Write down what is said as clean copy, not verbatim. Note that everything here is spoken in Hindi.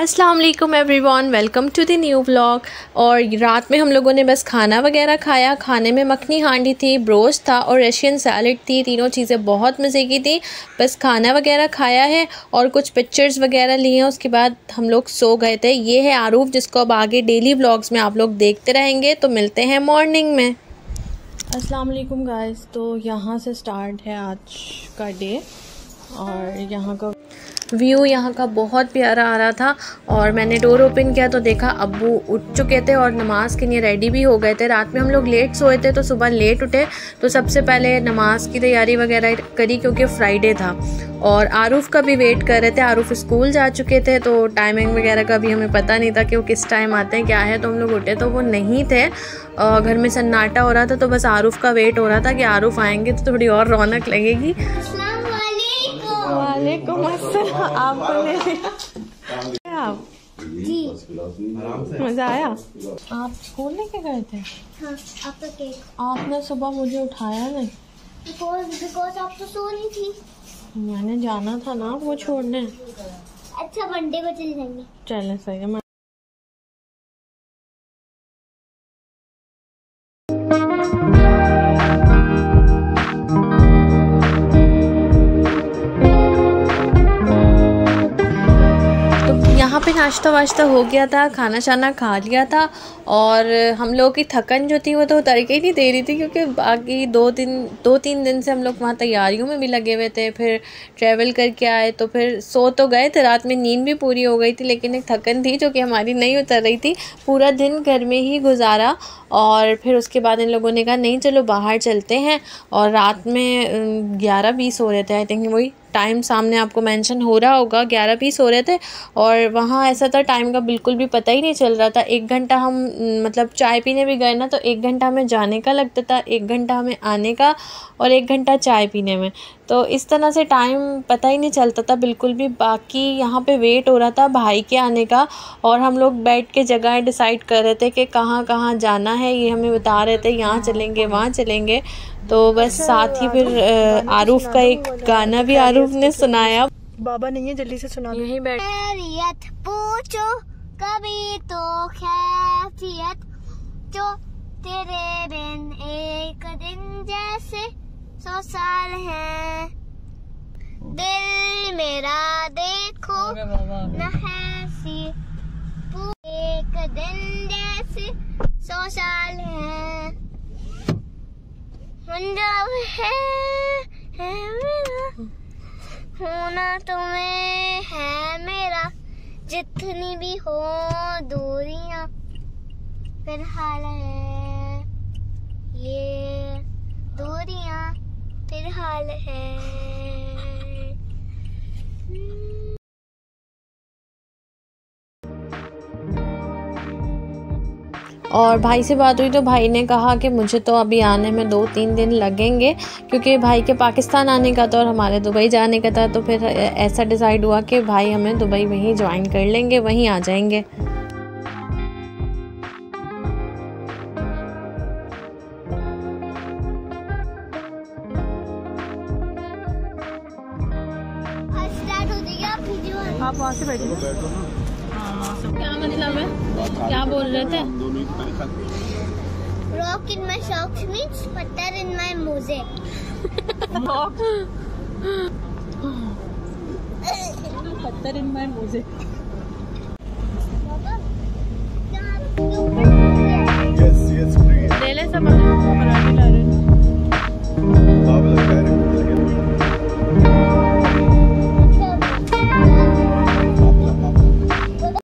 अस्सलाम वालेकुम everyone, welcome to the new vlog. और रात में हम लोगों ने बस खाना वगैरह खाया। खाने में मखनी हांडी थी, ब्रोस्ट था और रशियन सैलड थी। तीनों चीज़ें बहुत मज़े की थी। बस खाना वगैरह खाया है और कुछ पिक्चर्स वगैरह लिए हैं। उसके बाद हम लोग सो गए थे। ये है आरूफ, जिसको अब आगे डेली व्लॉग्स में आप लोग देखते रहेंगे। तो मिलते हैं मॉर्निंग में। अस्सलाम वालेकुम गाइस। तो यहाँ से स्टार्ट है आज का डे और यहाँ का व्यू यहाँ का बहुत प्यारा आ रहा था। और मैंने डोर ओपन किया तो देखा अब्बू उठ चुके थे और नमाज़ के लिए रेडी भी हो गए थे। रात में हम लोग लेट सोए थे तो सुबह लेट उठे, तो सबसे पहले नमाज़ की तैयारी वगैरह करी क्योंकि फ्राइडे था। और आरूफ का भी वेट कर रहे थे। आरूफ स्कूल जा चुके थे तो टाइमिंग वगैरह का भी हमें पता नहीं था कि वो किस टाइम आते हैं क्या है। तो हम लोग उठे तो वो नहीं थे। घर में सन्नाटा हो रहा था तो बस आरूफ का वेट हो रहा था कि आरूफ आएंगे तो थोड़ी और रौनक लगेगी। वालेकुम अस्सलाम। आपको ले लिया आप जी, मज़ा आया। आप स्कूल लेके गए थे? हाँ, आपका केक। आपने सुबह मुझे उठाया नहीं बिकॉज़ आप तो सो रही थी। मैंने जाना था ना वो छोड़ने। अच्छा, मंडे को चले जाएंगे। चले सही है। यहाँ पे नाश्ता वाश्ता हो गया था, खाना शाना खा लिया था। और हम लोग की थकन जो थी वो तो उतर के ही नहीं दे रही थी, क्योंकि बाकी दो तीन दिन से हम लोग वहाँ तैयारियों में भी लगे हुए थे। फिर ट्रैवल करके आए तो फिर सो तो गए थे, रात में नींद भी पूरी हो गई थी, लेकिन एक थकन थी जो कि हमारी नहीं उतर रही थी। पूरा दिन घर में ही गुजारा और फिर उसके बाद इन लोगों ने कहा नहीं चलो बाहर चलते हैं। और रात में 11:20 हो रहे थे, आई थिंक वही टाइम सामने आपको मेंशन हो रहा होगा, 11:20 हो रहे थे। और वहाँ ऐसा था टाइम का बिल्कुल भी पता ही नहीं चल रहा था। 1 घंटा हम मतलब चाय पीने भी गए ना तो 1 घंटा हमें जाने का लगता था, 1 घंटा हमें आने का और 1 घंटा चाय पीने में। तो इस तरह से टाइम पता ही नहीं चलता था बिल्कुल भी। बाकी यहाँ पे वेट हो रहा था भाई के आने का और हम लोग बैठ के जगह डिसाइड कर रहे थे कि कहाँ कहाँ जाना है। ये हमें बता रहे थे यहाँ चलेंगे वहाँ चलेंगे। तो बस साथ ही फिर आरूफ का एक गाना भी आरूफ ने सुनाया। बाबा नहीं है, जल्दी से सुना दो। यहीं बैठ पूछो कभी तो खैफियत जो तेरे बिन एक दिन जैसे 100 साल है। दिल मेरा देखो न है एक दिन जैसे 100 साल है। जब है मेरा होना तुम्हें है मेरा, जितनी भी हो दूरियां फिलहाल है ये दूरियां फिलहाल है। और भाई से बात हुई तो भाई ने कहा कि मुझे तो अभी आने में 2-3 दिन लगेंगे, क्योंकि भाई के पाकिस्तान आने का था और हमारे दुबई जाने का था। तो फिर ऐसा डिसाइड हुआ कि भाई हमें दुबई वहीं ज्वाइन कर लेंगे, वहीं आ जाएंगे। आप वहाँ से बैठो। क्या मतलब है, क्या बोल रहे थे? Rock in my socks means butter in my mousse. पत्थर इन माय म्यूजिक।